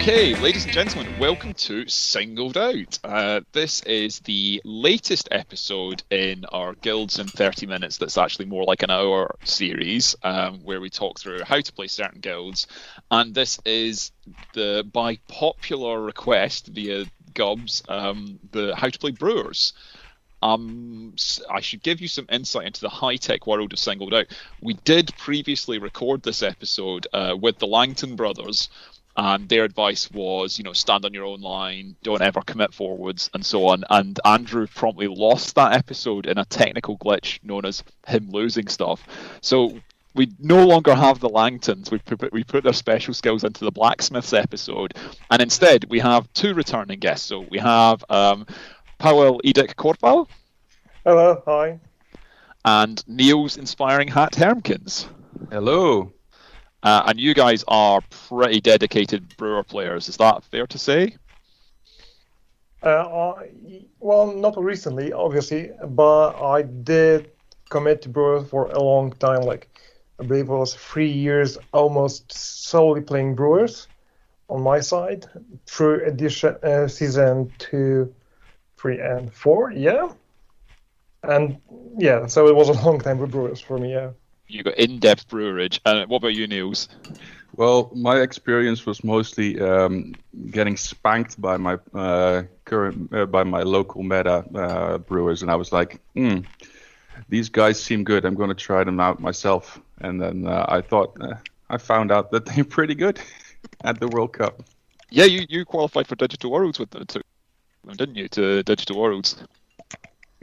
Okay, ladies and gentlemen, welcome to Singled Out. This is the latest episode in our Guilds in 30 Minutes that's actually more like an hour series, where we talk through how to play certain guilds. And this is by popular request via Gubs, the how to play Brewers. I should give you some insight into the high-tech world of Singled Out. We did previously record this episode with the Langton brothers, and their advice was, stand on your own line, don't ever commit forwards, and so on. And Andrew promptly lost that episode in a technical glitch known as him losing stuff. So we no longer have the Langtons. We put their special skills into the Blacksmiths episode, and instead we have two returning guests. So we have Powell Edic Korpal. Hello, hi. And Neil's Inspiring Hat Hermkins. Hello. And you guys are pretty dedicated Brewer players. Is that fair to say? Well, not recently, obviously, but I did commit to Brewers for a long time. Like, I believe it was 3 years almost solely playing Brewers on my side through season 2, 3, and 4, yeah. And yeah, so it was a long time with Brewers for me, yeah. You got in-depth brewerage. What about you, Niels? Well, my experience was mostly getting spanked by my by my local meta brewers, and I was like, these guys seem good. I'm going to try them out myself. And then I found out that they're pretty good at the World Cup. Yeah, you qualified for Digital Worlds with them, didn't you? To Digital Worlds.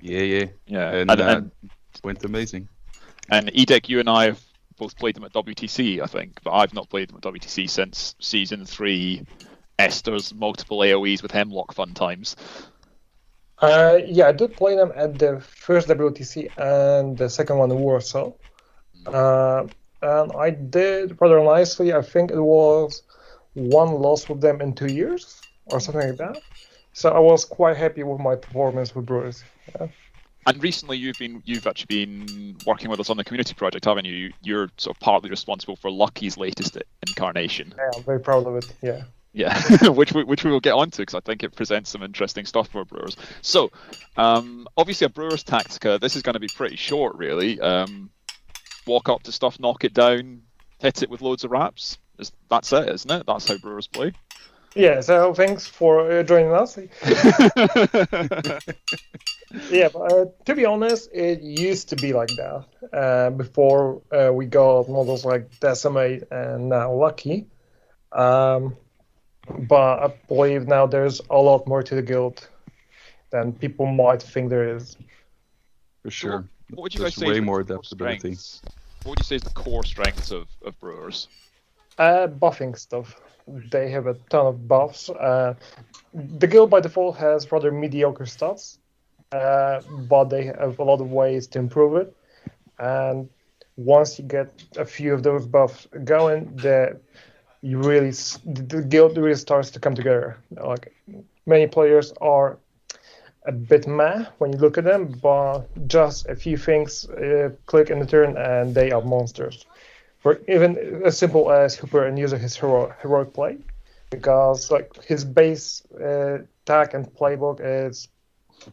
Yeah. And went amazing. And Edic, you and I have both played them at WTC, I think, but I've not played them at WTC since Season 3, Esther's multiple AoEs with Hemlock fun times. Yeah, I did play them at the first WTC and the second one in Warsaw. And I did rather nicely. I think it was one loss with them in 2 years or something like that. So I was quite happy with my performance with Brewers. Yeah. And recently you've actually been working with us on the community project, haven't you? You're sort of partly responsible for Lucky's latest incarnation. Yeah, I'm very proud of it, yeah. Yeah, which we will get onto because I think it presents some interesting stuff for Brewers. So, obviously a Brewers Tactica, this is going to be pretty short really. Walk up to stuff, knock it down, hit it with loads of wraps. That's it, isn't it? That's how Brewers play. Yeah, so thanks for joining us. Yeah, but to be honest, it used to be like that before we got models like Decimate and now Lucky. But I believe now there's a lot more to the guild than people might think there is. For sure. What would you There's guys say way more adaptability. What would you say is the core strengths of Brewers? Buffing stuff. They have a ton of buffs. The guild by default has rather mediocre stats, but they have a lot of ways to improve it. And once you get a few of those buffs going, the guild really starts to come together. Like, many players are a bit meh when you look at them, but just a few things click in the turn and they are monsters. For even as simple as Hooper and using his heroic play, because like his base attack and playbook is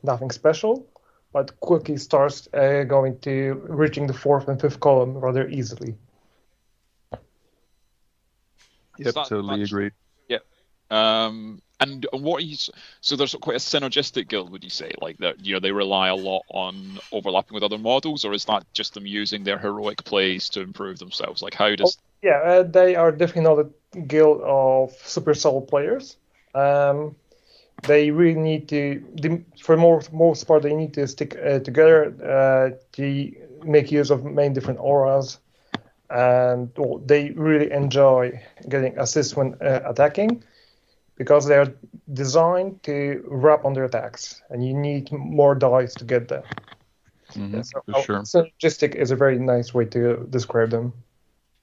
nothing special, but quickly starts going to reaching the 4th and 5th column rather easily. Yep, totally agreed. Yep. And what are you? So there's quite a synergistic guild, would you say? Like that, they rely a lot on overlapping with other models, or is that just them using their heroic plays to improve themselves? Like, how does Yeah, they are definitely not a guild of super solid players. They really need to, for most part, they need to stick together to make use of many different auras, and well, they really enjoy getting assists when attacking because they are designed to wrap on their attacks, and you need more dice to get them. Yeah, so For sure. synergistic is a very nice way to describe them.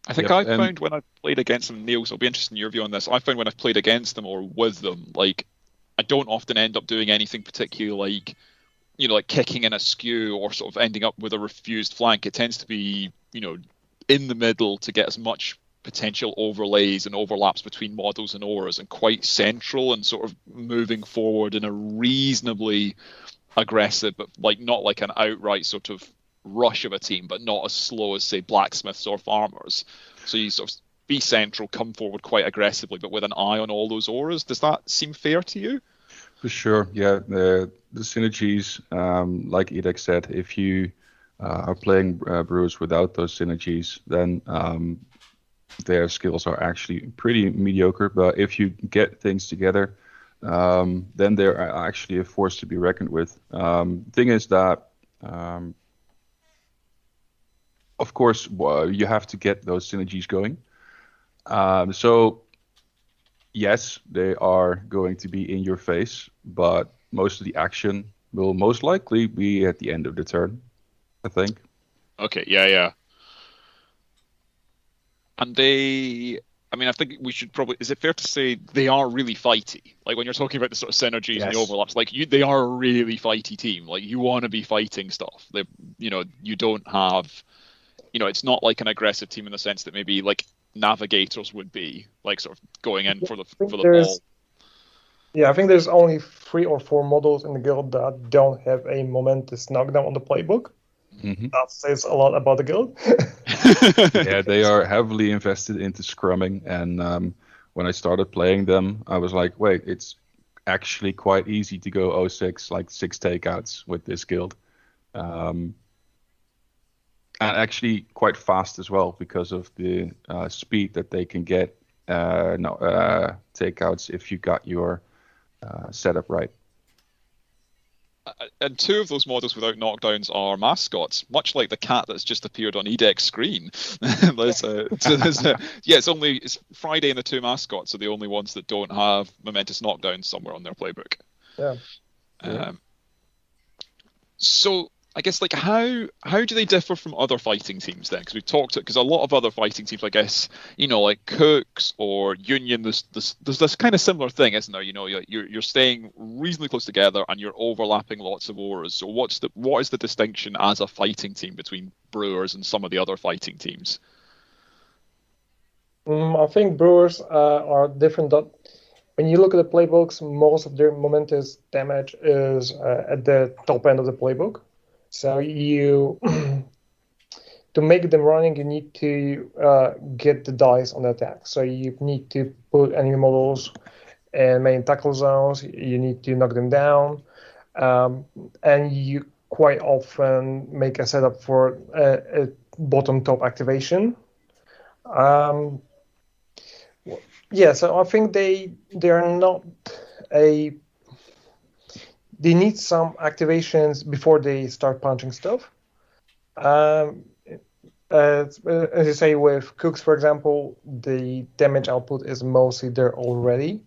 I think Yep, I and found when I played against them, Neil, so I'll be interested in your view on this. I found when I've played against them or with them, like I don't often end up doing anything particularly like, like kicking in a skew or sort of ending up with a refused flank. It tends to be, in the middle to get as much potential overlays and overlaps between models and auras and quite central and sort of moving forward in a reasonably aggressive, but like not like an outright sort of rush of a team, but not as slow as say blacksmiths or farmers. So you sort of be central, come forward quite aggressively, but with an eye on all those auras. Does that seem fair to you? for sure, yeah, the synergies, like Edek said, if you are playing Brewers without those synergies, then their skills are actually pretty mediocre. But if you get things together, then they're actually a force to be reckoned with. Thing is that, of course, you have to get those synergies going. So yes, they are going to be in your face, but most of the action will most likely be at the end of the turn, I think. Okay, yeah. And I think we should probably, is it fair to say they are really fighty? Like when you're talking about the sort of synergies and the Yes. overlaps, like they are a really fighty team. Like you want to be fighting stuff. You don't have, it's not like an aggressive team in the sense that maybe like navigators would be, like sort of going in for I think the ball. I think there's only 3 or 4 models in the guild that don't have a momentous knockdown on the playbook. Hmm. That says a lot about the guild. Yeah, they are heavily invested into scrumming, and when I started playing them, I was like, wait, it's actually quite easy to go 0-6, like 6 takeouts with this guild. And actually quite fast as well because of the speed that they can get takeouts if you got your setup right. And 2 of those models without knockdowns are mascots, much like the cat that's just appeared on Edek's screen. It's Friday and the 2 mascots are the only ones that don't have momentous knockdowns somewhere on their playbook. Yeah. So I guess like how do they differ from other fighting teams then? Because we've talked because a lot of other fighting teams, I guess, like Cooks or Union, there's this kind of similar thing, isn't there? You're staying reasonably close together and you're overlapping lots of auras. So what is the distinction as a fighting team between Brewers and some of the other fighting teams? I think Brewers are different. When you look at the playbooks, most of their momentous damage is at the top end of the playbook. So to make them running, you need to get the dice on the attack. So you need to put enemy models in main tackle zones. You need to knock them down, and you quite often make a setup for a bottom top activation. So I think they are not a. They need some activations before they start punching stuff. As you say, with Cooks, for example, the damage output is mostly there already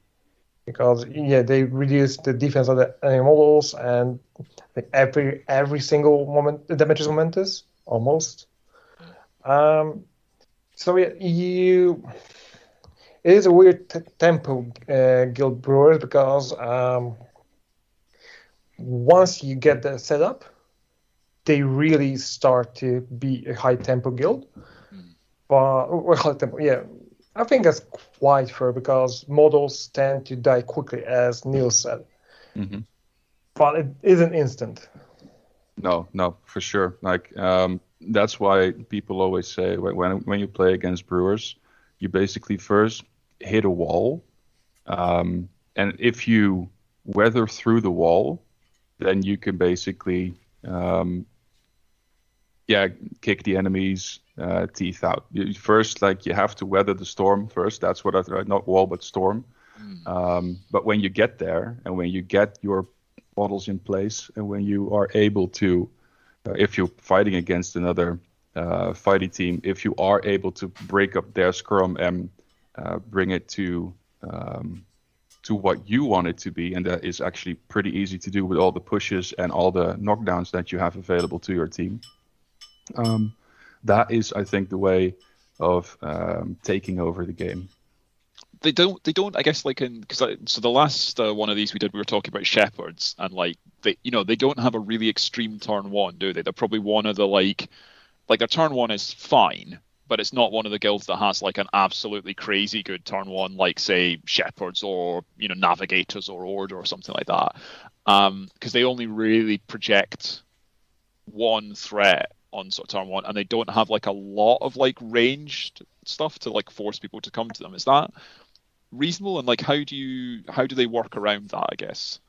because they reduce the defense of the enemy models, and like every single moment the damage is momentous almost. It is a weird tempo guild Brewers because once you get the setup, they really start to be a high tempo guild. Or high tempo, yeah. I think that's quite fair because models tend to die quickly, as Neil said. Mm-hmm. But it isn't instant. No, for sure. Like that's why people always say when you play against Brewers, you basically first hit a wall, and if you weather through the wall, then you can basically kick the enemies teeth out. First, like you have to weather the storm first. That's what not wall but storm. But when you get there and when you get your models in place and when you are able to, if you're fighting against another fighting team, if you are able to break up their scrum and bring it to what you want it to be, and that is actually pretty easy to do with all the pushes and all the knockdowns that you have available to your team. That is, I think, the way of taking over the game. They don't. I guess so the last one of these we did, we were talking about shepherds, and they don't have a really extreme turn one, do they? They're probably one of the like their turn one is fine, but it's not one of the guilds that has like an absolutely crazy good turn one, like say shepherds or navigators or order or something like that, because they only really project one threat on sort of turn one, and they don't have like a lot of like ranged stuff to like force people to come to them. Is that reasonable? And like how do they work around that, I guess?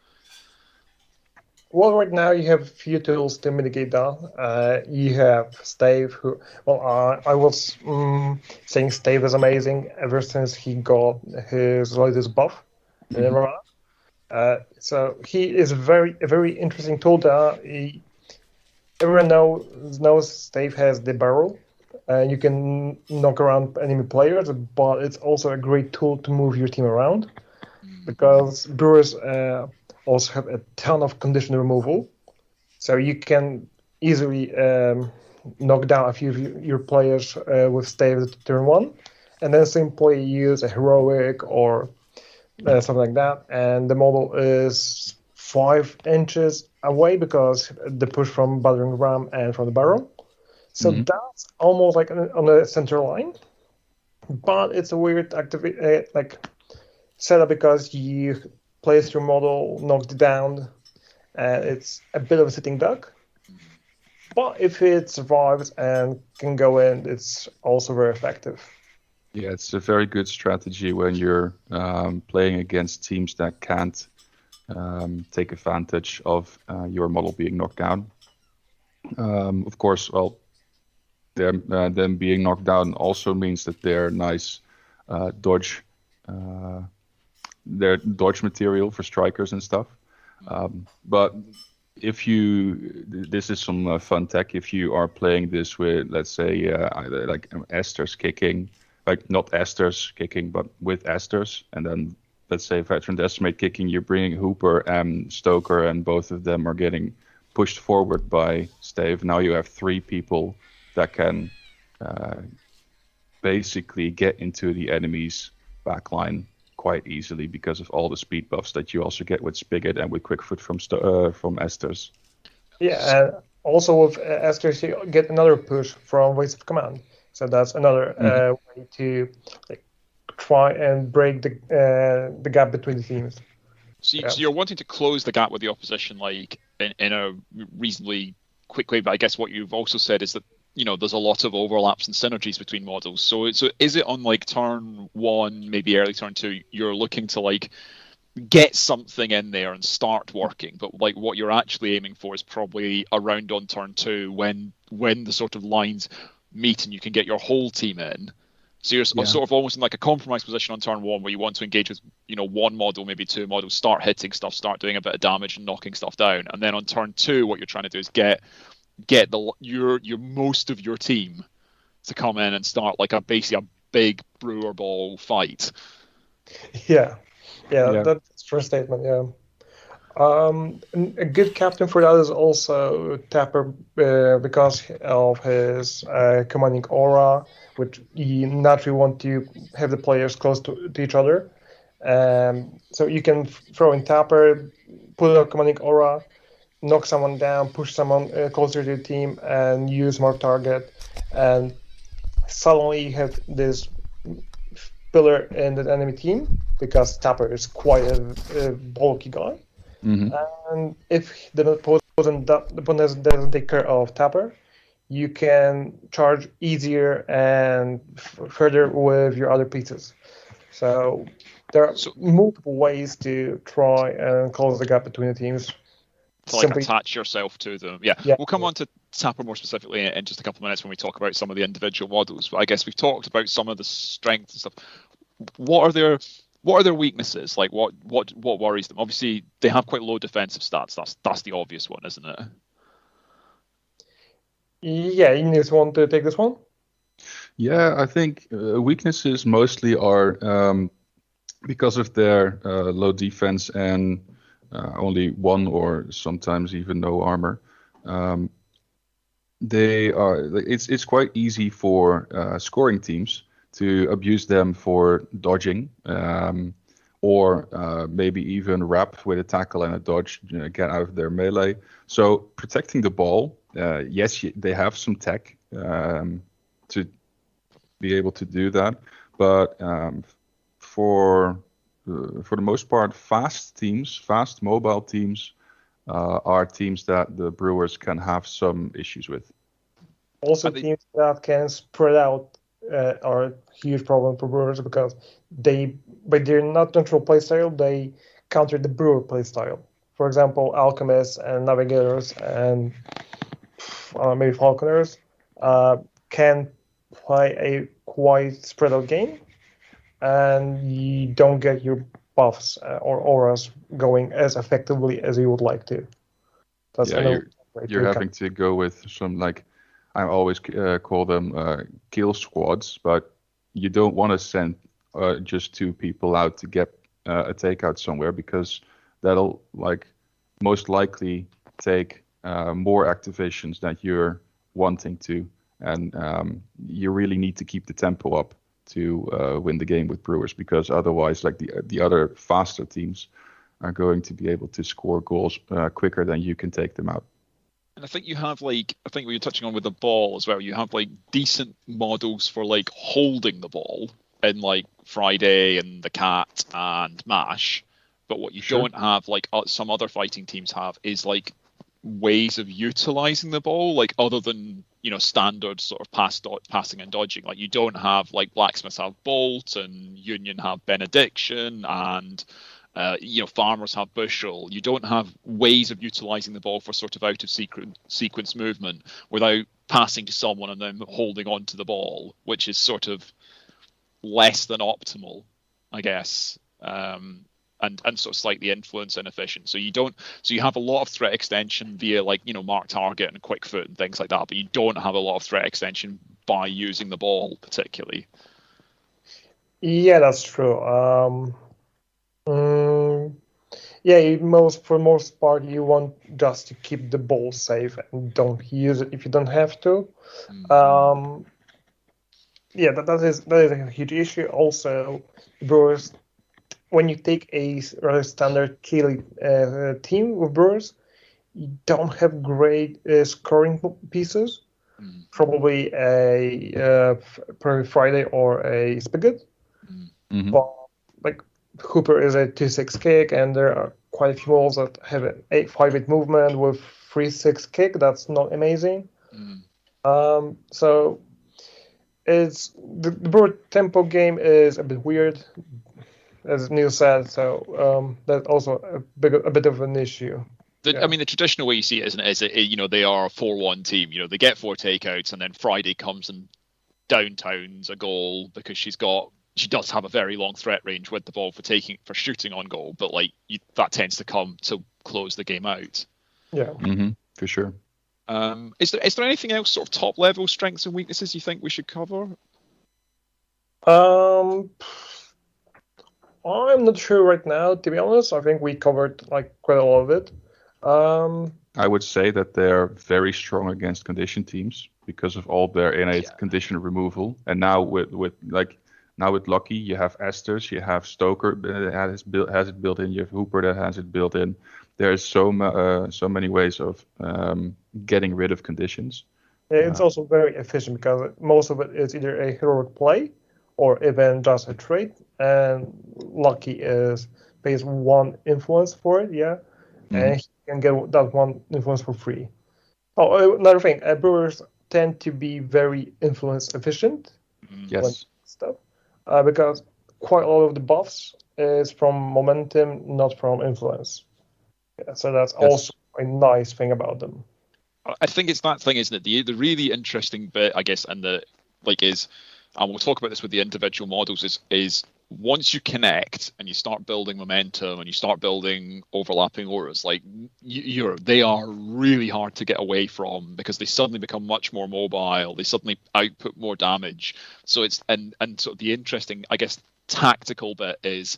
Well, right now you have a few tools to mitigate that. You have Stave, who, I was saying Stave is amazing ever since he got his latest buff. So he is a very interesting tool. Everyone knows Stave has the barrel. You can knock around enemy players, but it's also a great tool to move your team around, because Brewers also have a ton of condition removal, so you can easily knock down a few of your players with Stave at turn one, and then simply use a heroic or something like that, and the model is 5 inches away because the push from battering ram and from the barrel. So that's almost like on the center line, but it's a weird setup because you place your model, knock it down, and it's a bit of a sitting duck. But if it survives and can go in, it's also very effective. Yeah, it's a very good strategy when you're playing against teams that can't take advantage of your model being knocked down. Of course, them being knocked down also means that they're nice dodge material for strikers and stuff. But this is some fun tech. If you are playing this with, let's say, either like Esther's kicking, like not Esther's kicking, but with Esther's, and then let's say Veteran Decimate kicking, you're bringing Hooper and Stoker, and both of them are getting pushed forward by Stave. Now you have 3 people that can basically get into the enemy's backline quite easily because of all the speed buffs that you also get with Spigot and with Quickfoot from Esther's. Yeah, and also with Esther's you get another push from Voice of Command. So that's another way to try and break the gap between the teams. So you're wanting to close the gap with the opposition in a reasonably quick way, but I guess what you've also said is that there's a lot of overlaps and synergies between models. So is it on turn 1, maybe early turn 2, you're looking to get something in there and start working, but what you're actually aiming for is probably around on turn 2 when the sort of lines meet and you can get your whole team in. So you're sort of almost in a compromise position on turn 1 where you want to engage with one model, maybe 2 models, start hitting stuff, start doing a bit of damage and knocking stuff down, and then on turn 2 what you're trying to do is get your most of your team to come in and start basically a big brewer ball fight. Yeah, that's a true statement. Yeah, a good captain for that is also Tapper because of his commanding aura, which you naturally want to have the players close to each other. So you can throw in Tapper, put a commanding aura, knock someone down, push someone closer to the team, and use more target, and suddenly you have this pillar in the enemy team because Tapper is quite a bulky guy. And if the opponent doesn't take care of Tapper, you can charge easier and further with your other pieces. So there are multiple ways to try and close the gap between the teams. To attach yourself to them. Yeah. We'll come on to tackle more specifically in just a couple of minutes when we talk about some of the individual models. But I guess we've talked about some of the strengths and stuff. What are their weaknesses? Like what worries them? Obviously, they have quite low defensive stats. That's the obvious one, isn't it? Yeah, you just want to take this one? Yeah, I think weaknesses mostly are because of their low defense and only one or sometimes even no armor. It's quite easy for scoring teams to abuse them for dodging, or maybe even wrap with a tackle and a dodge, get out of their melee. So protecting the ball, yes, they have some tech to be able to do that, but for the most part, fast mobile teams are teams that the Brewers can have some issues with. Also, teams that can spread out are a huge problem for Brewers because by their not neutral playstyle, they counter the Brewer playstyle. For example, Alchemists and Navigators and maybe Falconers can play a quite spread out game, and you don't get your buffs or auras going as effectively as you would like to. That's you're having to go with some, like, I always call them kill squads, but you don't want to send just 2 people out to get a takeout somewhere, because that'll most likely take more activations than you're wanting to, and you really need to keep the tempo up to win the game with Brewers, because otherwise, the other faster teams are going to be able to score goals quicker than you can take them out. And I think you have I think what you're touching on with the ball as well. You have decent models for holding the ball in Friday and the Cat and Mash, but what you don't have some other fighting teams have is ways of utilizing the ball, other than standard sort of passing and dodging. You don't have Blacksmiths have Bolt and Union have Benediction and Farmers have Bushel. You don't have ways of utilizing the ball for sort of out of sequence movement without passing to someone and then holding on to the ball, which is sort of less than optimal, I guess. And sort of slightly influence inefficient. So you have a lot of threat extension via mark target and quick foot and things like that, but you don't have a lot of threat extension by using the ball particularly. Yeah, that's true. For most part, you want just to keep the ball safe and don't use it if you don't have to. Mm-hmm. That is a huge issue. Also, Brewers, when you take a standard killing team with Brewers, you don't have great scoring pieces. Mm-hmm. Probably a Friday or a Spigot. Mm-hmm. But Hooper is a 2-6 kick, and there are quite a few balls that have an 8-5-8 movement with 3-6 kick. That's not amazing. Mm. So it's the Brewer tempo game is a bit weird, as Neil said. So that's also a bit of an issue. I mean, the traditional way you see it, isn't it? They are a 4-1 team. They get 4 takeouts, and then Friday comes and downtowns a goal because she does have a very long threat range with the ball for shooting on goal, but that tends to come to close the game out. Yeah, for sure. Is there anything else, sort of top level strengths and weaknesses, you think we should cover? I'm not sure right now, to be honest. I think we covered quite a lot of it. I would say that they're very strong against condition teams because of all their innate condition removal, and now with Lucky, you have Esters, you have Stoker that has it built in, you have Hooper that has it built in. There's so many ways of getting rid of conditions. Yeah, it's also very efficient because most of it is either a heroic play or even just a trait, and Lucky pays 1 influence for it, and he can get that 1 influence for free. Oh, another thing, Brewers tend to be very influence efficient. Yes. Stuff. Because quite a lot of the buffs is from momentum, not from influence. Yeah, so that's also a nice thing about them. I think it's that thing, isn't it? The really interesting bit, I guess, and the like is, and we'll talk about this with the individual models, is once you connect and you start building momentum and you start building overlapping auras, like they are really hard to get away from because they suddenly become much more mobile. They suddenly output more damage. So it's and sort of the interesting, I guess, tactical bit is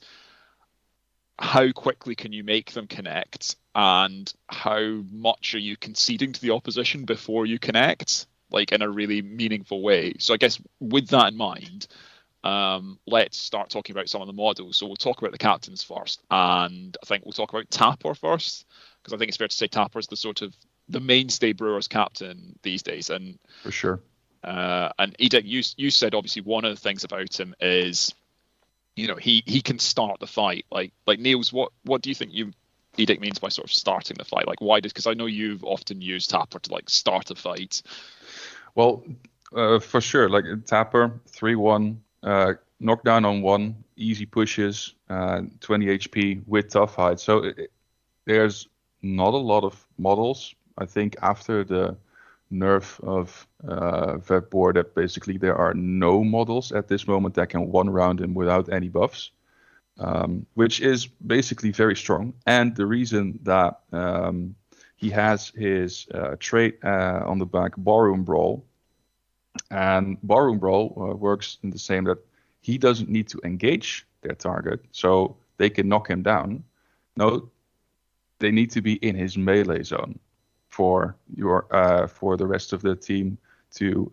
how quickly can you make them connect and how much are you conceding to the opposition before you connect, like in a really meaningful way. So I guess with that in mind, let's start talking about some of the models. So we'll talk about the captains first, and I think we'll talk about Tapper first, because I think it's fair to say Tapper's the sort of the mainstay Brewers captain these days. And for sure. And Edic, you said obviously one of the things about him is, you know, he can start the fight. Like Niels, what do you think Edic means by sort of starting the fight? Like why because I know you've often used Tapper to like start a fight. Well, for sure, like Tapper 3-1, knockdown on 1, easy pushes, 20 HP with tough hide. So there's not a lot of models. I think after the nerf of Vetboard, that basically there are no models at this moment that can one round him without any buffs, which is basically very strong. And the reason that he has his trait on the back, Barroom Brawl, and Barroom Brawl works in the same that he doesn't need to engage their target, so they can knock him down. No, they need to be in his melee zone for the rest of the team to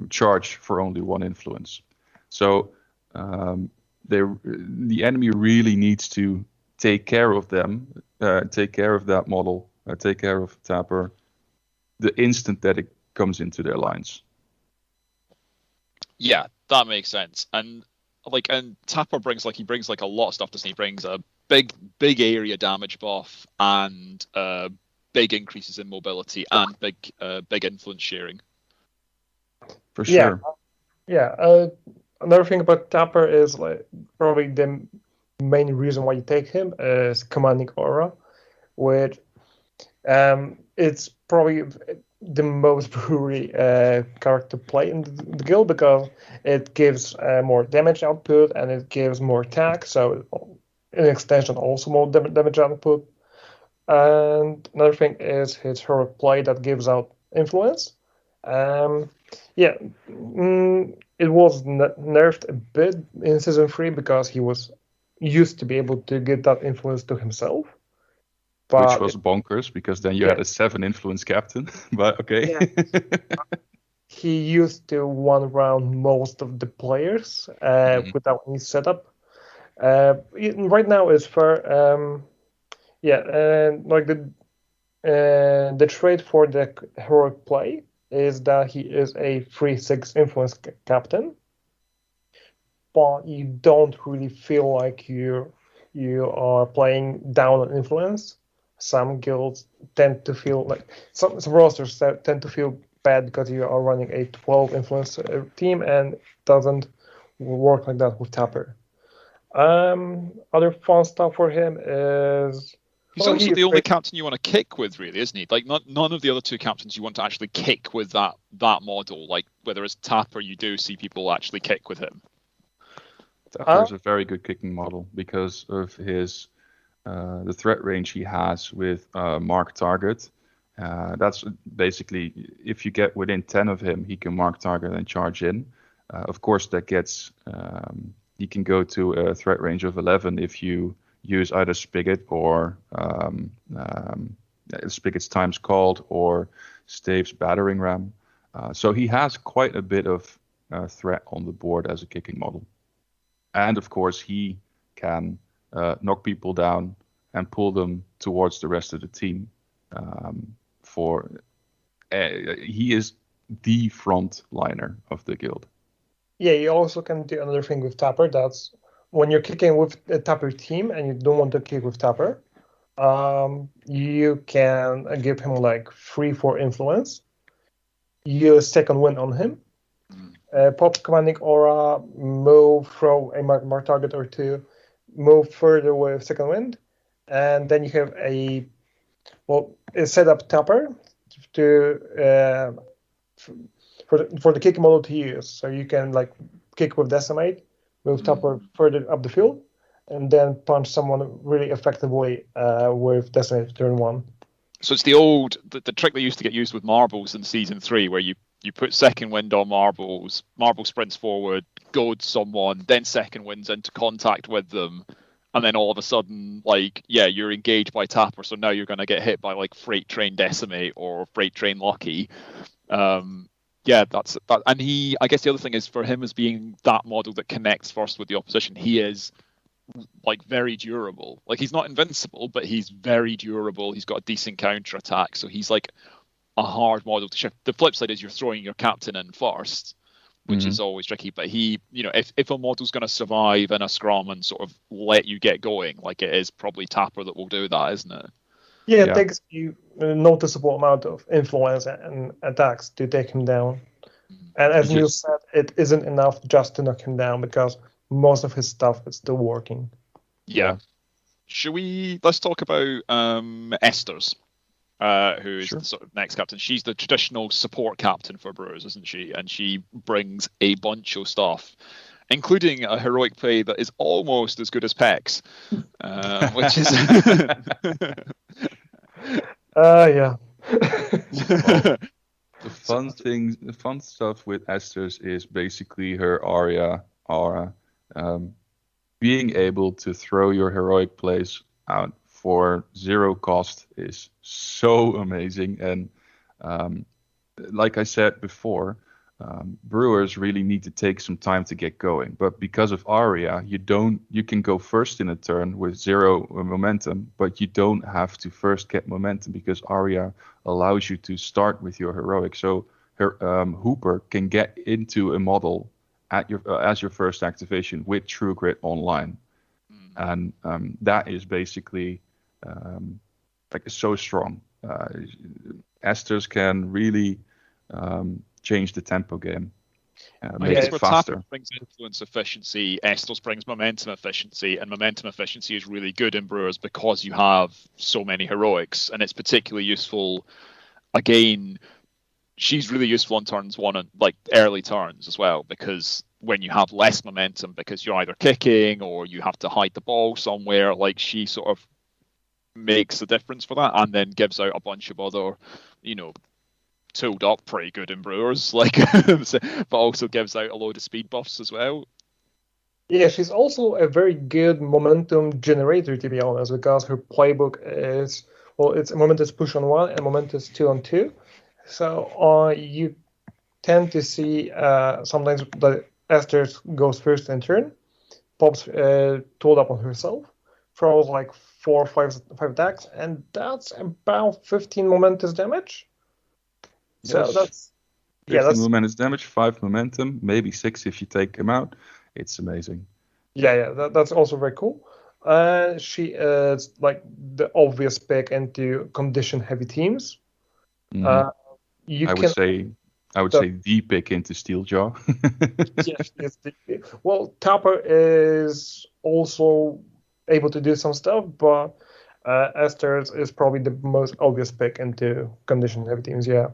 charge for only 1 influence. So the enemy really needs to take care of them, take care of that model, take care of Tapper the instant that it comes into their lines. Yeah, that makes sense. And Tapper brings a lot of stuff, doesn't he? He brings a big area damage buff and big increases in mobility and big influence sharing. For sure. Yeah. Another thing about Tapper is like probably the main reason why you take him is commanding aura, which it's probably the most brewery character to play in the guild because it gives more damage output and it gives more attack, so in extension also more damage output. And another thing is his heroic play that gives out influence. It was nerfed a bit in season 3 because he was used to be able to get that influence to himself. Which was bonkers because then you had a 7 influence captain. But okay. Yeah. He used to one round most of the players without any setup. Right now is for like the trait for the heroic play is that he is a 3/6 influence captain, but you don't really feel like you are playing down on influence. Some guilds tend to feel like some rosters tend to feel bad because you are running a 12 influence team, and it doesn't work like that with Tapper. Other fun stuff for him is he's also the only captain you want to kick with, really, isn't he? Like none of the other 2 captains you want to actually kick with that model. Like whether it's Tapper, you do see people actually kick with him. Tapper is a very good kicking model because of his the threat range he has with mark target. That's basically if you get within 10 of him, he can mark target and charge in. Of course, that gets he can go to a threat range of 11 if you use either Spigot or Spigot's Times Called or Stave's Battering Ram. So he has quite a bit of threat on the board as a kicking model. And of course, he can knock people down and pull them towards the rest of the team. He is the front liner of the guild. Yeah, you also can do another thing with Tapper. That's when you're kicking with a Tapper team and you don't want to kick with Tapper, you can give him like 3/4 influence. You second win on him. Pop commanding aura, move, throw a mark target or 2, move further with second wind, and then you have set up Tapper to for the kick model to use. So you can like kick with Decimate, move Tapper further up the field, and then punch someone really effectively with Decimate turn 1. So it's the trick that used to get used with marbles in season 3, where you put second wind on marbles, marble sprints forward, goads someone, then second wind's into contact with them, and then all of a sudden, like, yeah, you're engaged by Tapper, so now you're going to get hit by like Freight Train Decimate or Freight Train Lucky. Yeah, that's that. And I guess the other thing is, for him as being that model that connects first with the opposition, he is like very durable. Like, he's not invincible, but he's very durable. He's got a decent counter attack, so he's like a hard model to shift. The flip side is you're throwing your captain in first, which is always tricky. But he, if a model's going to survive in a scrum and sort of let you get going, like, it is probably Tapper that will do that, isn't it? Yeah, it takes you a noticeable amount of influence and attacks to take him down. And as Neil said, it isn't enough just to knock him down, because most of his stuff is still working. Yeah. Let's talk about Esther's, who is the sort of next captain. She's the traditional support captain for Brewers, isn't she? And she brings a bunch of stuff, including a heroic play that is almost as good as Peck's, which is... Yeah. The fun stuff with Esther's is basically her aura. Being able to throw your heroic plays out for 0 cost is so amazing. And like I said before, Brewers really need to take some time to get going. But because of Aria, you can go first in a turn with 0 momentum, but you don't have to first get momentum, because Aria allows you to start with your heroic. So Hooper can get into a model at as your first activation with True Grit online. And that is basically like so strong. Esther's can really change the tempo game, make it faster. Tapper brings influence efficiency, Estos brings momentum efficiency, and momentum efficiency is really good in Brewers because you have so many heroics, and it's particularly useful. Again, she's really useful on turns 1 and like early turns as well, because when you have less momentum, because you're either kicking or you have to hide the ball somewhere, like, she sort of makes the difference for that, and then gives out a bunch of other, tooled up pretty good in Brewers, like, but also gives out a load of speed buffs as well. Yeah, she's also a very good momentum generator, to be honest, because her playbook is, it's a momentous push on 1 and momentous 2 on 2. So you tend to see sometimes that Esther goes first in turn, pops tooled up on herself, throws like 4 or 5 attacks, and that's about 15 momentous damage. So that's 15 momentous damage, 5 momentum, maybe 6 if you take him out. It's amazing. That's also very cool. She is like the obvious pick into condition-heavy teams. I would say the pick into Steeljaw. Yes. Well, Tapper is also able to do some stuff, but Esther is probably the most obvious pick into condition-heavy teams. Yeah.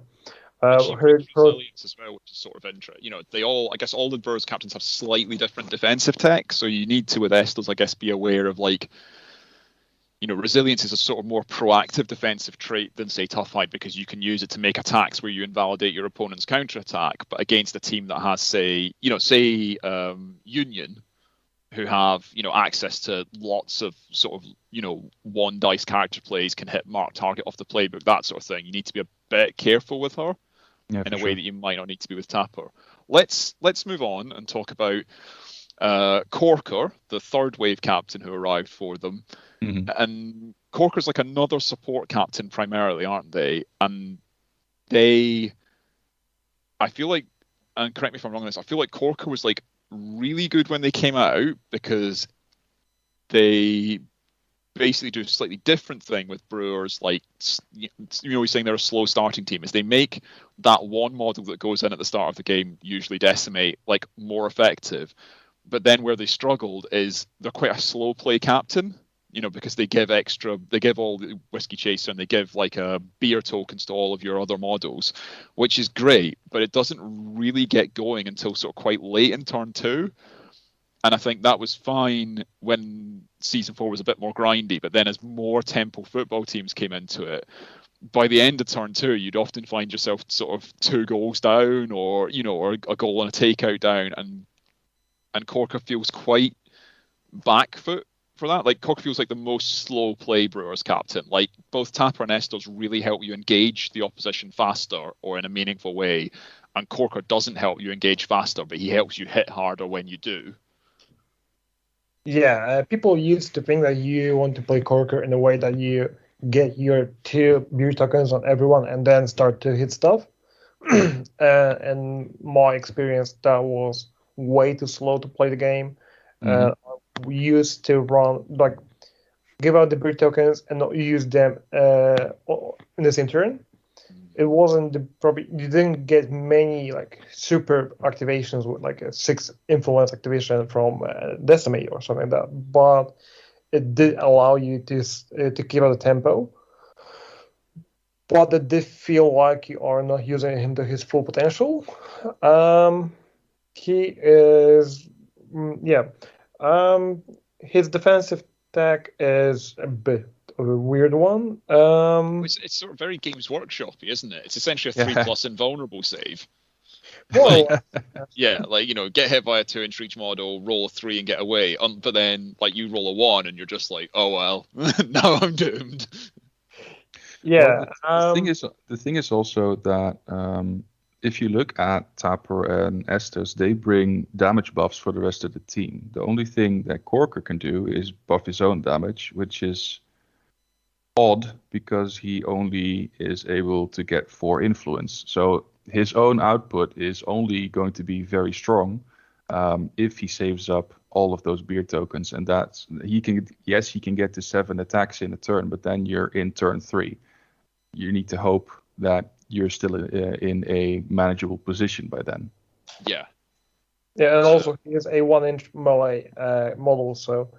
Her resilience as well, which is sort of interesting. I guess all the Brewers captains have slightly different defensive tech, so you need to, with Estos, I guess, be aware of, like, resilience is a sort of more proactive defensive trait than, say, Tough Hide, because you can use it to make attacks where you invalidate your opponent's counterattack. But against a team that has, say Union, who have, access to lots of sort of, 1 dice character plays, can hit mark target off the playbook, that sort of thing, you need to be a bit careful with her in a way that you might not need to be with Tapper. Let's move on and talk about Corker, the 3rd wave captain who arrived for them. And Corker's like another support captain primarily, aren't they? And I feel like, and correct me if I'm wrong on this, I feel like Corker was like really good when they came out, because they basically do a slightly different thing with Brewers. Like, we're saying they're a slow starting team, is they make that 1 model that goes in at the start of the game, usually Decimate, like, more effective. But then where they struggled is they're quite a slow play captain. because they give all the Whiskey Chaser and they give like a beer tokens to all of your other models, which is great, but it doesn't really get going until sort of quite late in turn 2. And I think that was fine when Season 4 was a bit more grindy, but then as more tempo football teams came into it, by the end of turn 2, you'd often find yourself sort of 2 goals down or a goal and a takeout down, and Corker feels quite back foot for that. Like, Corker feels like the most slow play Brewers captain. Like, both Tapper and Estos really help you engage the opposition faster or in a meaningful way, and Corker doesn't help you engage faster, but he helps you hit harder when you do. Yeah, people used to think that you want to play Corker in a way that you get your 2 beer tokens on everyone and then start to hit stuff. In my experience, that was way too slow to play the game. We used to run, like, give out the beer tokens and not use them in the same turn. It wasn't you didn't get many like super activations with like a 6 influence activation from Decimate or something like that, but it did allow you to keep out the tempo. But it did feel like you are not using him to his full potential. He is, his defensive tech is a bit of a weird one. It's sort of very Games Workshop-y, isn't it? It's essentially a 3+ invulnerable save. Well, Yeah, like, get hit by a 2-inch for each model, roll a 3 and get away. But then, like, you roll a 1 and you're just like, oh well, now I'm doomed. Yeah. Well, the thing is also that if you look at Tapper and Estes, they bring damage buffs for the rest of the team. The only thing that Corker can do is buff his own damage, which is odd because he only is able to get 4 influence. So his own output is only going to be very strong if he saves up all of those beer tokens, and he can get to 7 attacks in a turn, but then you're in turn 3. You need to hope that you're still in a manageable position by then. Yeah, and also he is a 1-inch melee model, so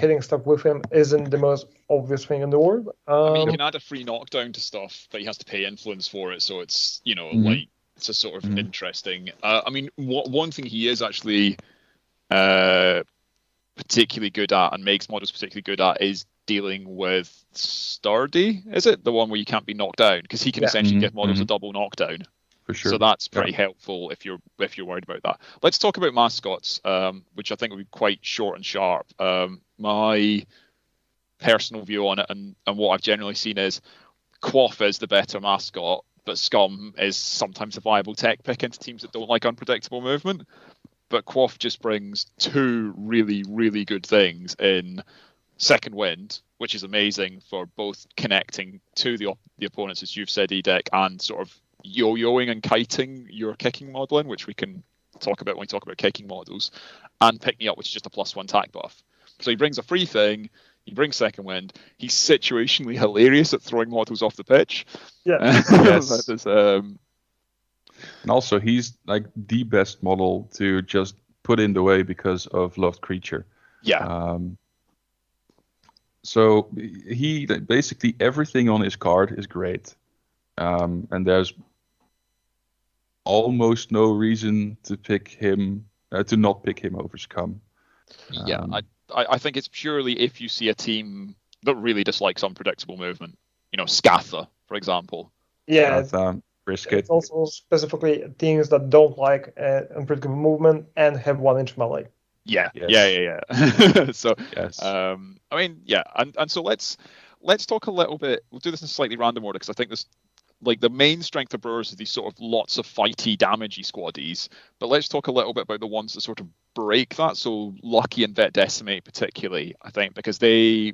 hitting stuff with him isn't the most obvious thing in the world. I mean, he can add a free knockdown to stuff, but he has to pay influence for it, so it's, like, it's a sort of interesting. I mean, one thing he is actually particularly good at, and makes models particularly good at, is dealing with Sturdy. Is it the one where you can't be knocked down? Because he can essentially give models a double knockdown. For sure. So that's pretty helpful if you're worried about that. Let's talk about mascots, which I think will be quite short and sharp. My personal view on it and what I've generally seen is Quaff is the better mascot, but Scum is sometimes a viable tech pick into teams that don't like unpredictable movement. But Quaff just brings 2 really, really good things in Second Wind, which is amazing for both connecting to the opponents, as you've said, Edek, and sort of yo-yoing and kiting your kicking modeling, which we can talk about when we talk about kicking models, and Pick Me Up, which is just a +1 tack buff. So he brings a free thing, he brings Second Wind, he's situationally hilarious at throwing models off the pitch. Yeah. Yes. That is, and also, he's like the best model to just put in the way because of Loved Creature. Yeah. So he basically everything on his card is great, and there's almost no reason to pick him to not pick him over Scum. Yeah, I think it's purely if you see a team that really dislikes unpredictable movement. Scatha, for example. Yeah. Brisket. It's also specifically teams that don't like unpredictable movement and have 1-inch melee. Yeah. So, yes. I mean, yeah, and so let's talk a little bit. We'll do this in a slightly random order because I think this, like, the main strength of Brewers is these sort of lots of fighty, damagey squaddies. But let's talk a little bit about the ones that sort of break that. So Lucky and Vet Decimate, particularly, I think, because they're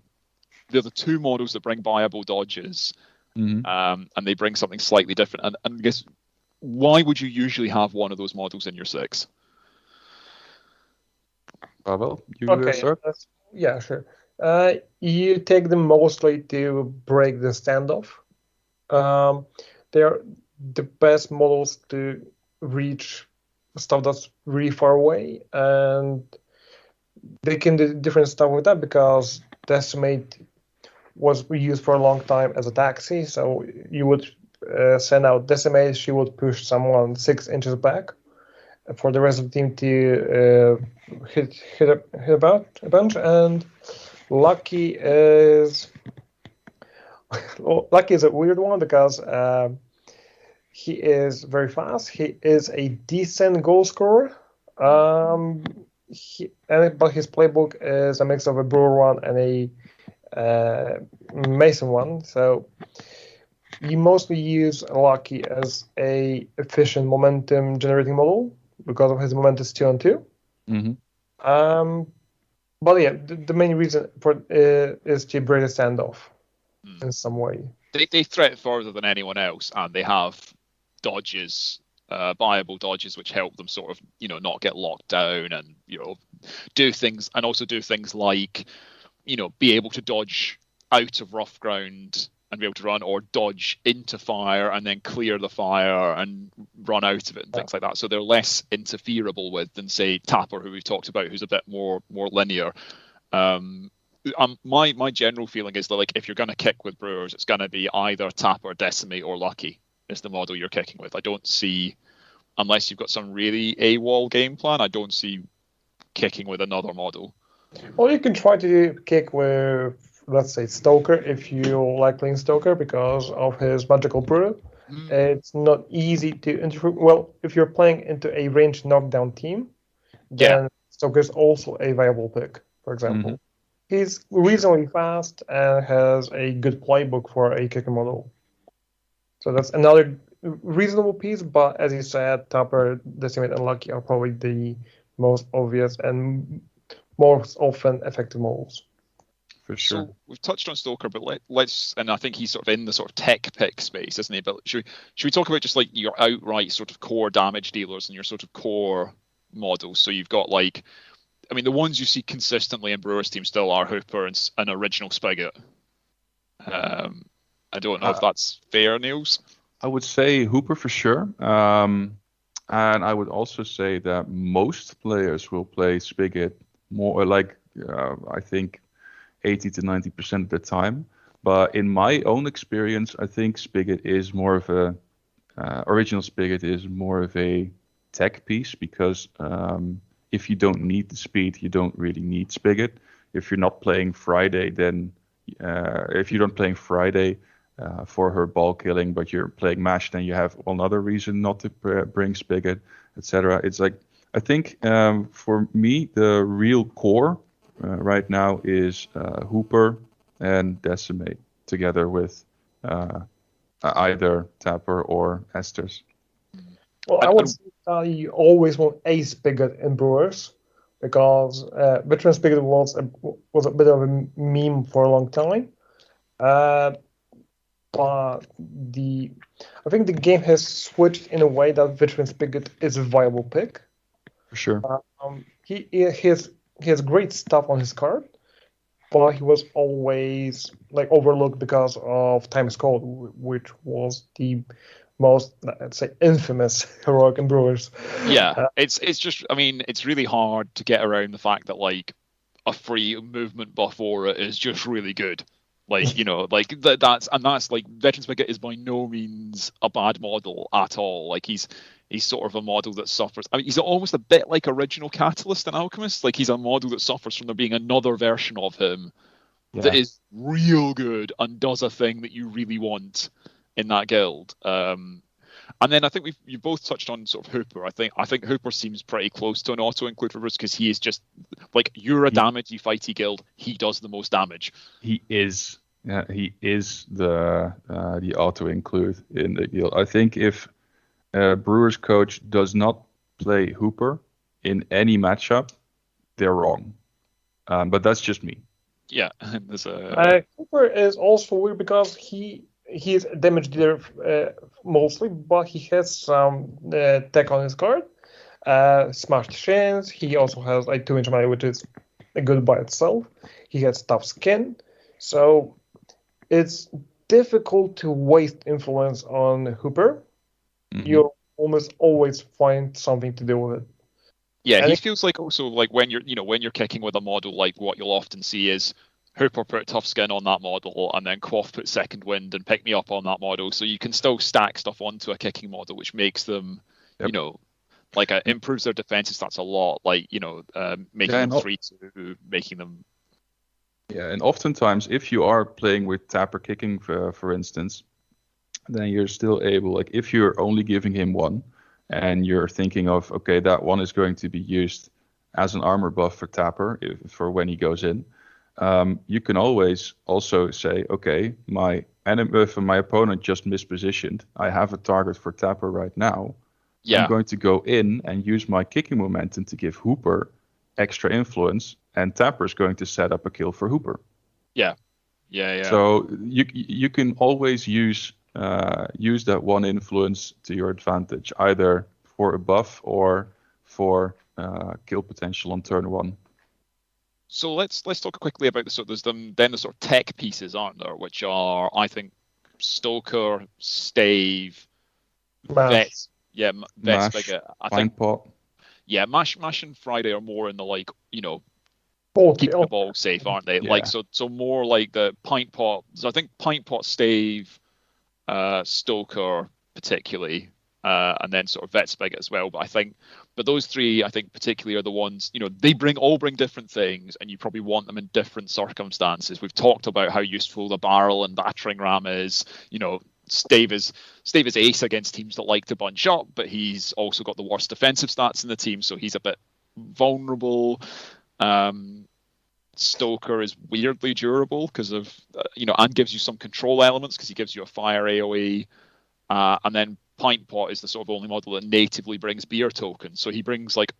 the 2 models that bring viable dodges. And they bring something slightly different. And I guess, why would you usually have one of those models in your 6? Pavel, you Okay, yeah, sure. You take them mostly to break the standoff. They're the best models to reach stuff that's really far away, and they can do different stuff with that because Decimate was used for a long time as a taxi. So you would send out Decimate, she would push someone 6 inches back for the rest of the team to hit a bunch. And Lucky is Lucky is a weird one because he is very fast. He is a decent goal scorer. But his playbook is a mix of a Brewer one and a Mason one. So you mostly use Lucky as a efficient momentum generating model because of his momentum is 2-on-2. Mm-hmm. But yeah, the main reason for is to break a standoff in some way. They threat further than anyone else, and they have dodges, viable dodges, which help them sort of, not get locked down and, do things like, be able to dodge out of rough ground and be able to run, or dodge into fire and then clear the fire and run out of it and things like that. So they're less interferable with than, say, Tapper, who we've talked about, who's a bit more linear. My general feeling is that, like, if you're going to kick with Brewers, it's going to be either Tapper, Decimate, or Lucky is the model you're kicking with. I don't see, unless you've got some really AWOL game plan, I don't see kicking with another model. Well, you can try to kick with, let's say, Stoker, if you like playing Stoker because of his magical brew. It's not easy to interfere. Well, if you're playing into a ranged knockdown team, then Stoker's also a viable pick, for example. He's reasonably fast and has a good playbook for a kicker model. So that's another reasonable piece, but as you said, Tapper, Decimate, and Lucky are probably the most obvious and most often effective models. For sure. So we've touched on Stoker, but let's, and I think he's sort of in the sort of tech pick space, isn't he? But should we talk about just like your outright sort of core damage dealers and your sort of core models? So you've got the ones you see consistently in Brewers team still are Hooper and Original Spigot. I don't know if that's fair, Niels. I would say Hooper for sure. And I would also say that most players will play Spigot more I think 80 to 90% of the time. But in my own experience, I think Spigot is more of Original Spigot is more of a tech piece because if you don't need the speed, you don't really need Spigot. If you're not playing Friday, then if you're not playing Friday for her ball killing, but you're playing Mash, then you have another reason not to bring Spigot, etc. It's like, I think for me, the real core right now is Hooper and Decimate together with either Tapper or Esters. Well, I would say you always want a Spigot in Brewers because Veteran Spigot was a bit of a meme for a long time. But I think the game has switched in a way that Veteran Spigot is a viable pick. For sure. He has great stuff on his card, but he was always overlooked because of Time is Cold, which was the most, let's say, infamous heroic in Brewers. Yeah, it's just, it's really hard to get around the fact that a free movement buff aura is just really good. That's Veteran Spigot is by no means a bad model at all. He's sort of a model that suffers. He's almost a bit like Original Catalyst and Alchemist. He's a model that suffers from there being another version of him that is real good and does a thing that you really want in that guild. And then I think you both touched on sort of Hooper. I think Hooper seems pretty close to an auto include for Bruce because he is just you're a damagey fighty guild. He does the most damage. He is. Yeah, he is the auto include in the guild. I think if Brewers coach does not play Hooper in any matchup, they're wrong. But that's just me. Yeah, Hooper is also weird because he's a damage dealer mostly, but he has some tech on his card. Smashed Shins. He also has 2-inch melee, which is good by itself. He has tough skin. So it's difficult to waste influence on Hooper. Mm-hmm. You'll almost always find something to do with it. Yeah, he feels like also when you're kicking with a model, what you'll often see is Hooper put Tough Skin on that model, and then Quaff put Second Wind and Pick Me Up on that model. So you can still stack stuff onto a kicking model, which makes them, Yep. like improves their defensive stats a lot. Like making them 3-2, making them. Yeah, and oftentimes if you are playing with tapper kicking, for instance, then you're still able, like if you're only giving him one, and you're thinking of, okay, that one is going to be used as an armor buff for tapper for when he goes in. You can always also say, okay, my opponent just mispositioned. I have a target for tapper right now. Yeah. I'm going to go in and use my kicking momentum to give Hooper extra influence, and tapper is going to set up a kill for Hooper. Yeah. So you can always use that one influence to your advantage, either for a buff or for kill potential on turn one. So let's talk quickly about the sort of tech pieces, aren't there? Which are, I think, Stoker, Stave, Vet, Vet Spigot. I think Pot. Yeah, Mash and Friday are more in the Ball keeping kill. the ball safe, aren't they? Yeah. So more like the Pint Pot. So I think Pint Pot, Stave, Stoker particularly, and then sort of Vet Spigot as well. But those three, I think particularly, are the ones, they all bring different things, and you probably want them in different circumstances. We've talked about how useful the barrel and battering ram is. Stave is ace against teams that like to bunch up, but he's also got the worst defensive stats in the team, so he's a bit vulnerable. Stoker is weirdly durable because of and gives you some control elements because he gives you a fire AoE, and then Pint Pot is the sort of only model that natively brings beer tokens, so he brings like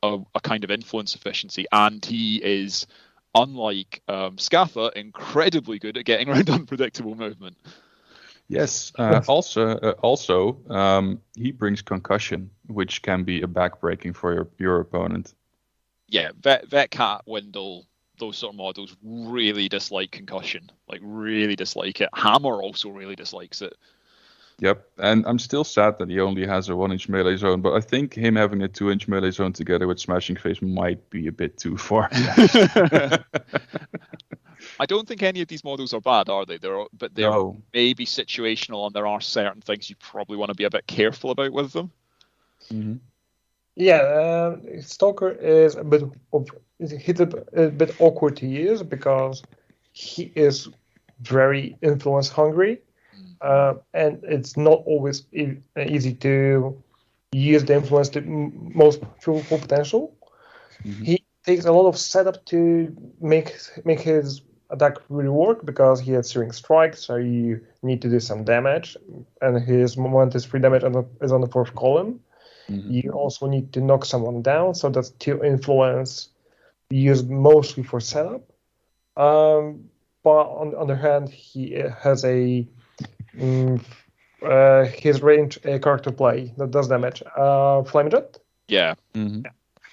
a kind of influence efficiency, and he is, unlike Scatha, incredibly good at getting around unpredictable movement. Yes. Also, he brings concussion, which can be a backbreaking for your opponent. Yeah, Vet Cat, Windle, those sort of models really dislike concussion. Like, really dislike it. Hammer also really dislikes it. Yep, and I'm still sad that he only has a 1-inch melee zone, but I think him having a 2-inch melee zone together with Smashing Face might be a bit too far. I don't think any of these models are bad, are they? They're maybe situational, and there are certain things you probably want to be a bit careful about with them. Mm-hmm. Yeah, Stalker is a bit awkward to use because he is very influence hungry, and it's not always easy to use the influence to most full potential. Mm-hmm. He takes a lot of setup to make his attack really work because he has Searing Strike, so you need to do some damage, and his moment is 3 damage is on the 4th column. Mm-hmm. You also need to knock someone down, so that's 2 influence used mostly for setup. But on the other hand, he has his range character play that does damage. Flame Jet? Yeah. Mm-hmm.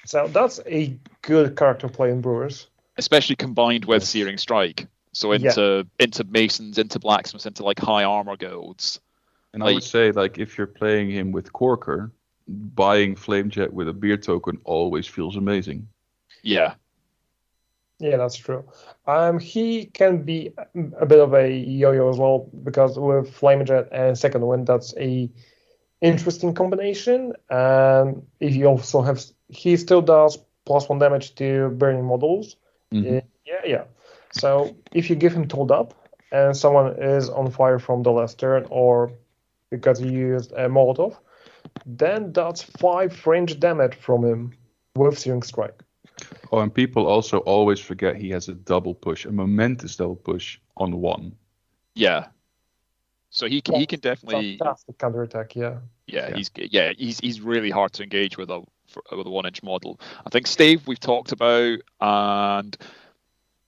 So that's a good character play in Brewers. Especially combined with Searing Strike. So into Masons, into Blacksmiths, into like high armor guilds. And I would say, like, if you're playing him with Corker, buying Flame Jet with a beer token always feels amazing. Yeah. Yeah, that's true. He can be a bit of a yo-yo as well, because with Flame Jet and Second Wind, that's a interesting combination. And if you also have, he still does +1 damage to burning models. Mm-hmm. Yeah. So if you give him Told Up and someone is on fire from the last turn, or because he used a Molotov, then that's 5 range damage from him with Searing Strike. Oh, and people also always forget he has a double push, a momentous double push on 1. Yeah. So he can definitely fantastic counterattack. Yeah, he's really hard to engage with a 1-inch model. I think Stave we've talked about, and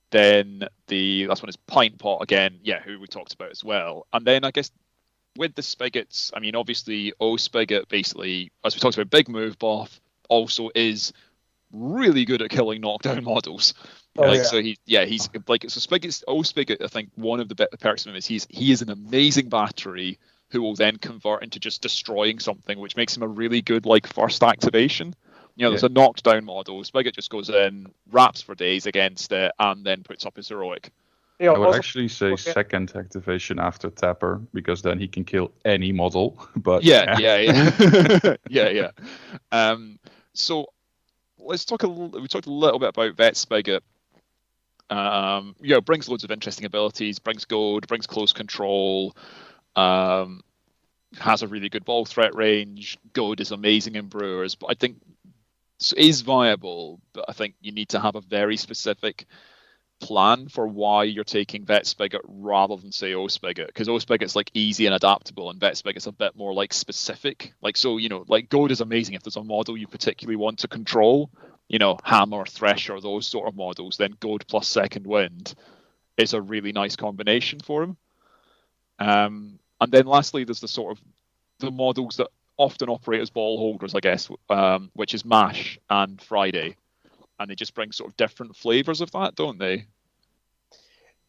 then the last one is Pint Pot again. Yeah, who we talked about as well. And then I guess with the Spigots, I mean, obviously O Spigot basically, as we talked about, big move buff, also is really good at killing knockdown models. So he's like, so Spigot, I think one of the perks of him is he is an amazing battery who will then convert into just destroying something, which makes him a really good like first activation. There's a knocked down model. Spigot just goes in, wraps for days against it, and then puts up his heroic. I would actually say second activation after Tapper, because then he can kill any model. But yeah. So let's talk we talked a little bit about Vet Spigot. Brings loads of interesting abilities, brings gold, brings close control, has a really good ball threat range. Gold is amazing in Brewers, but I think is viable, but I think you need to have a very specific plan for why you're taking Vet Spigot rather than say O Spigot, because O Spigot's like easy and adaptable, and Vet Spigot's a bit more like specific. Like, so like gold is amazing if there's a model you particularly want to control, Hammer, Thresher, those sort of models, then gold plus second wind is a really nice combination for him. And then lastly, there's the models that often operate as ball holders, I guess, which is Mash and Friday. And they just bring sort of different flavors of that, don't they?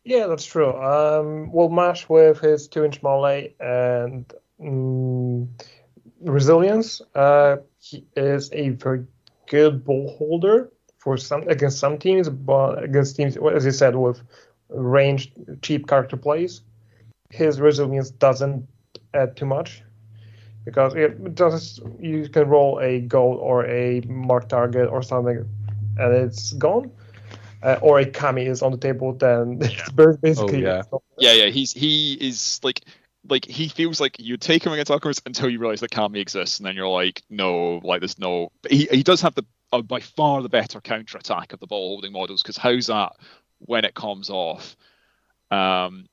Yeah, that's true. Mash with his 2-inch melee and resilience, he is a very good ball holder against some teams, but against teams, as you said, with ranged, cheap character plays, his resilience doesn't add too much. Because you can roll a gold or a mark target or something, and it's gone. Or a Kami is on the table, then it's basically. He is like he feels like you take him against Alchemist until you realize that Kami exists, and then you're like, no, like there's no. But he does have by far the better counter attack of the ball holding models, because how's that when it comes off? And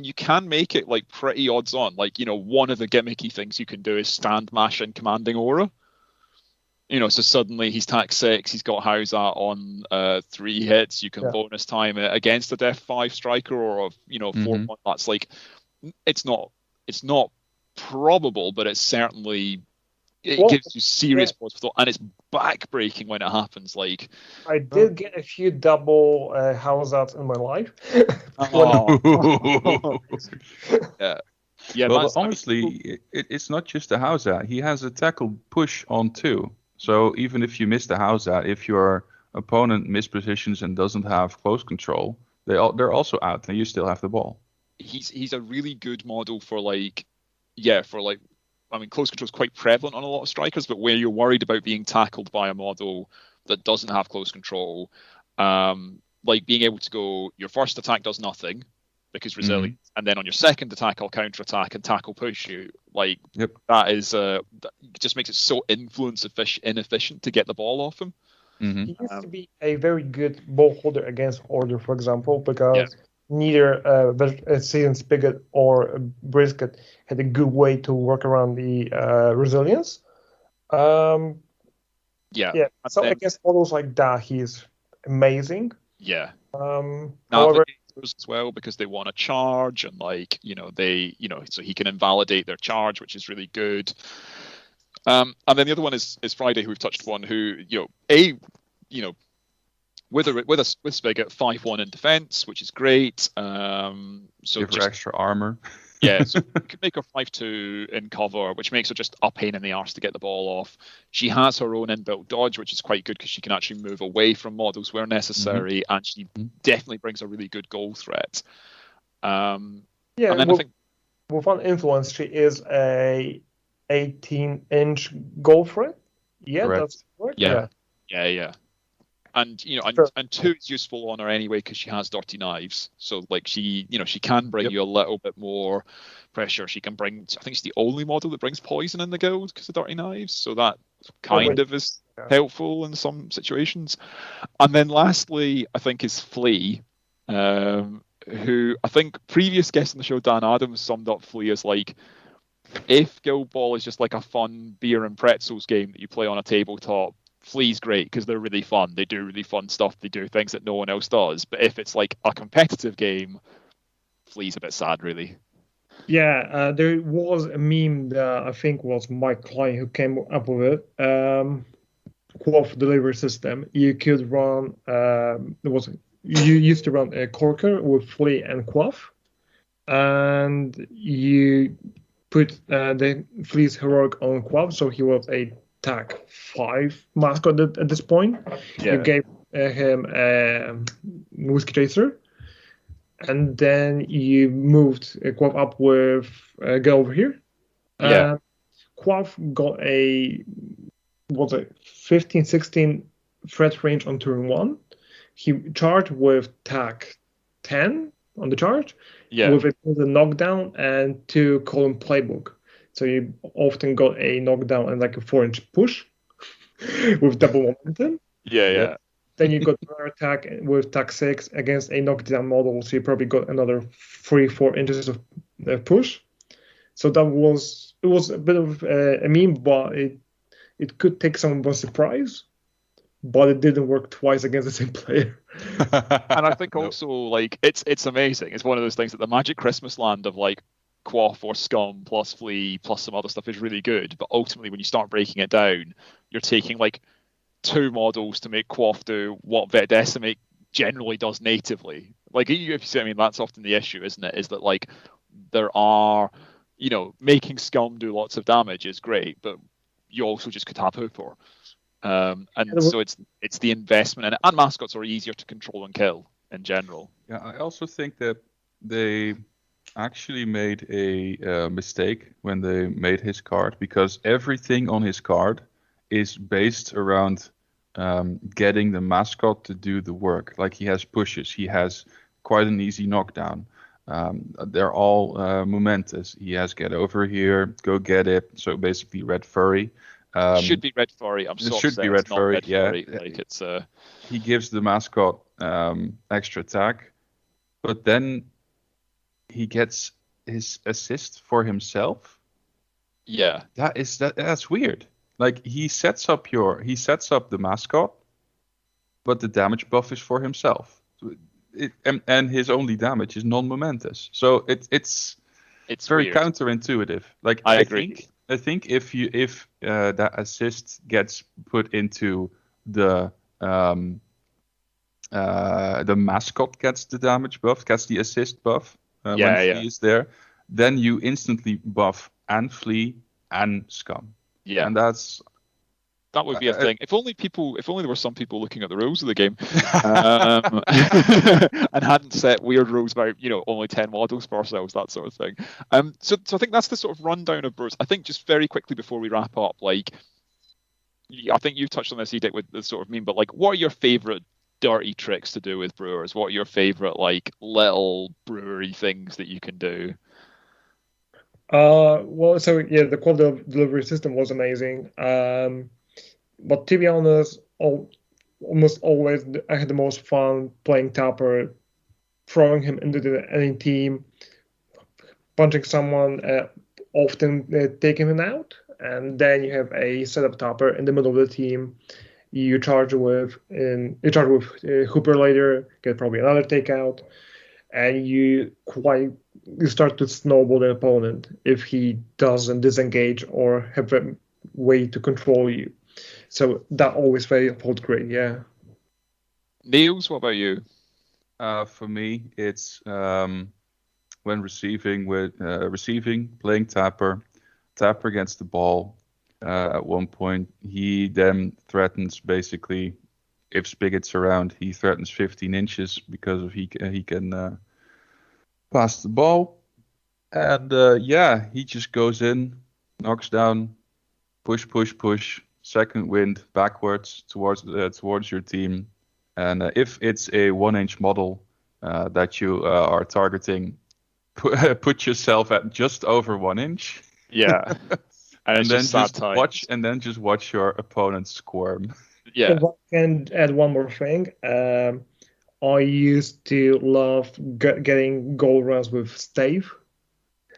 you can make it like pretty odds on. Like, one of the gimmicky things you can do is stand mash in commanding aura. So suddenly he's tax 6, he's got How's That on 3 hits. You can bonus time it against a Def 5 striker or a 4-1. That's like, it's not probable, but it's certainly gives you serious pause for thought, and it's backbreaking when it happens. Like, I did get a few double How's That in my life. Well, honestly, it's not just a How's That. He has a tackle push on 2. So even if you miss the How's That, if your opponent mispositions and doesn't have close control, they're also out, and you still have the ball. He's a really good model for close control is quite prevalent on a lot of strikers, but where you're worried about being tackled by a model that doesn't have close control, like being able to go, your first attack does nothing because resilience, and then on your second attack I'll counter attack and tackle push you. Like, that is that just makes it so inefficient to get the ball off him. He used to be a very good ball holder against Order, for example, because neither Season Spigot or Brisket had a good way to work around the resilience. So against models like that, he's amazing. Yeah. However, as well, because they want to charge, and so he can invalidate their charge, which is really good. And then the other one is Friday, who we've touched upon, who with Spigot 5-1 in defense, which is great. So give her extra armor. So you can make her 5-2 in cover, which makes her just a pain in the arse to get the ball off. She has her own inbuilt dodge, which is quite good because she can actually move away from models where necessary, and she definitely brings a really good goal threat. And then with one influence, she is a 18-inch goal threat. Yeah, correct. That's correct. Yeah. And and 2 is useful on her anyway because she has dirty knives. So like she can bring you a little bit more pressure. She can bring. I think she's the only model that brings poison in the guild because of dirty knives. So that kind of is helpful in some situations. And then lastly, I think is Flea, who I think previous guest on the show Dan Adams summed up Flea as like, if Guild Ball is just like a fun beer and pretzels game that you play on a tabletop, Flea's great because they're really fun. They do really fun stuff. They do things that no one else does. But if it's like a competitive game, Flea's a bit sad, really. Yeah, there was a meme that I think was Mike Klein who came up with it. Quaff delivery system. You could run. You used to run a Corker with Flea and Quaff, and you put the Flea's heroic on Quaff, so he was a TAC 5 mascot at this point. Yeah. You gave him a Whiskey Chaser, and then you moved Quaff up with Girl over here. Yeah. Quaff got a 15, 16 threat range on turn 1. He charged with TAC 10 on the charge, with a knockdown and 2 column playbook. So you often got a knockdown and like a 4-inch push with double momentum. Yeah. Then you got another attack with TAC 6 against a knockdown model, so you probably got another 3-4 inches of push. So it was a bit of a meme, but it could take someone by surprise. But it didn't work twice against the same player. And I think also like it's amazing. It's one of those things that the Magic Christmas Land of like Quaff or Scum plus Flea plus some other stuff is really good. But ultimately, when you start breaking it down, you're taking like 2 models to make Quaff do what Vet Decimate generally does natively. Like if you see, I mean, that's often the issue, isn't it? Is that like there are, making Scum do lots of damage is great, but you also just could have Hooper. So it's the investment in it, and mascots are easier to control and kill in general. Yeah, I also think that they actually made a mistake when they made his card, because everything on his card is based around getting the mascot to do the work. Like he has pushes, he has quite an easy knockdown. They're all momentous. He has get over here, go get it. So basically red furry. Should be red furry. I'm sorry. It should be red furry. Yeah, like it's. He gives the mascot extra attack, but then he gets his assist for himself. Yeah, that's weird. Like he sets up the mascot, but the damage buff is for himself. And his only damage is non-momentous. So it's very weird. Counterintuitive. Like I agree. I think if that assist gets put into the mascot gets the damage buff, gets the assist buff when Flea is there, then you instantly buff and Flea and Scum. Yeah, and that would be a thing. If only there were some people looking at the rules of the game and hadn't set weird rules about only 10 models per ourselves, that sort of thing. So I think that's the sort of rundown of Brewers. I think just very quickly before we wrap up, like I think you've touched on this, Edic, with the sort of meme, but like, what are your favorite dirty tricks to do with Brewers? What are your favorite like little brewery things that you can do? The quality of delivery system was amazing. But to be honest, almost always I had the most fun playing Tapper, throwing him into any team, punching someone, often taking him out, and then you have a setup Tapper in the middle of the team. You charge with Hooper later, get probably another takeout, and you start to snowball the opponent if he doesn't disengage or have a way to control you. So that always felt great, yeah. Niels, what about you? For me, it's when receiving, playing Tapper gets the ball. At one point, he then threatens, basically, if Spigot's around, he threatens 15 inches because of he can pass the ball. And he just goes in, knocks down, push, second wind backwards towards your team. And if it's a 1-inch model that you are targeting, put yourself at just over 1 inch. Yeah. and then just watch your opponent squirm. Yeah. If I can add one more thing, I used to love getting goal runs with Stave.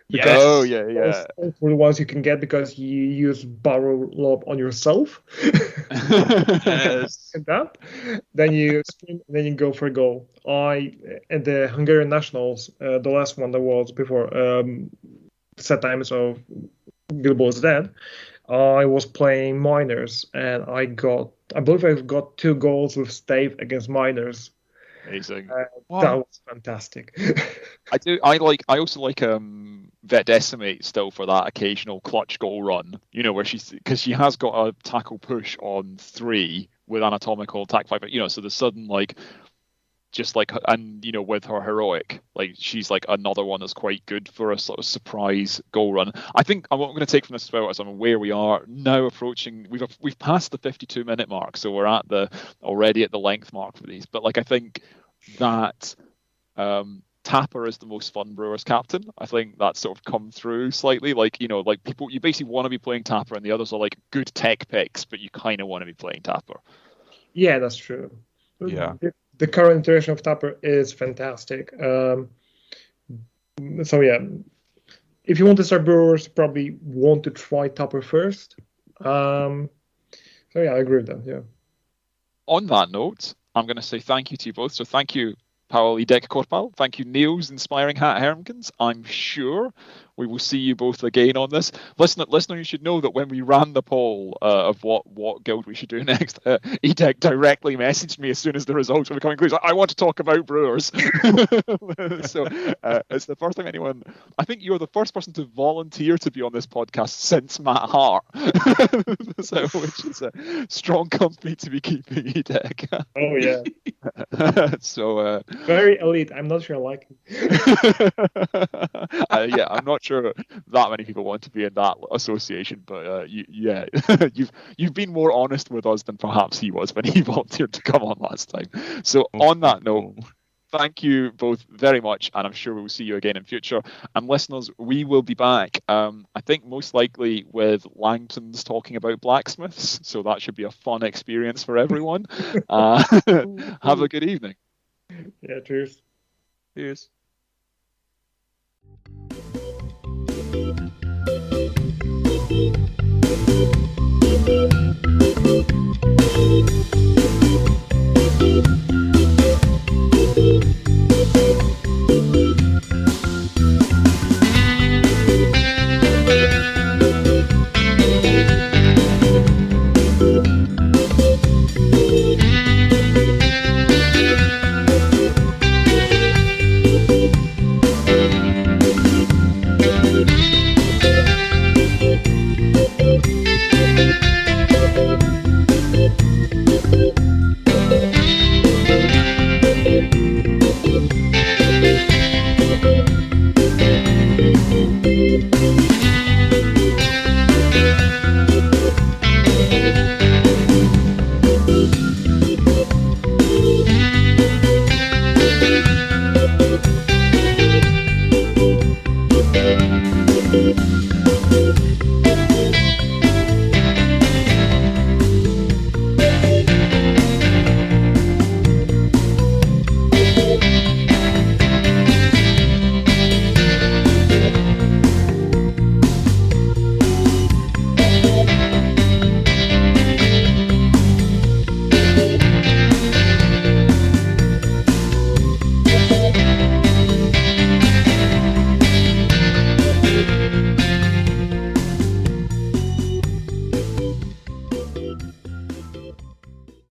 Yeah. For the ones you can get because you use barrel lob on yourself. Yes. That. Then you spin, then you go for a goal. At the Hungarian Nationals, the last one that was before set times of Gilbo is dead, I was playing Miners and I believe I got 2 goals with Stave against Miners. Amazing. That was fantastic. I also like Vet Decimate still for that occasional clutch goal run, you know, where because she has got a tackle push on 3 with anatomical attack 5, you know, so the sudden like just like, and you know, with her heroic, like she's like another one that's quite good for a sort of surprise goal run. I think what I'm going to take from this as well is where we are now approaching. We've passed the 52-minute mark, so we're already at the length mark for these. But like I think that Tapper is the most fun Brewers captain. I think that's sort of come through slightly. Like, you know, like people, you basically want to be playing Tapper, and the others are like good tech picks, but you kind of want to be playing Tapper. Yeah, that's true. Yeah. The current iteration of Tapper is fantastic. So yeah, if you want to start Brewers, probably want to try Tapper first. So yeah, I agree with that. Yeah. On that note, I'm going to say thank you to you both. So thank you, Paul Edek Korpal. Thank you, Niels Inspiring Hat Hermkins. I'm sure we will see you both again on this. Listener, you should know that when we ran the poll of what guild we should do next, Edek directly messaged me as soon as the results were becoming clear. I want to talk about Brewers. So it's the first time anyone. I think you're the first person to volunteer to be on this podcast since Matt Hart. So, which is a strong company to be keeping, Edek. Oh yeah. So very elite. I'm not sure I like it. Yeah, I'm not sure that many people want to be in that association, but you've been more honest with us than perhaps he was when he volunteered to come on last time. So on that note, thank you both very much, and I'm sure we will see you again in future. And listeners, we will be back, I think most likely with Langton's talking about blacksmiths, so that should be a fun experience for everyone. Have a good evening. Yeah, cheers. Cheers.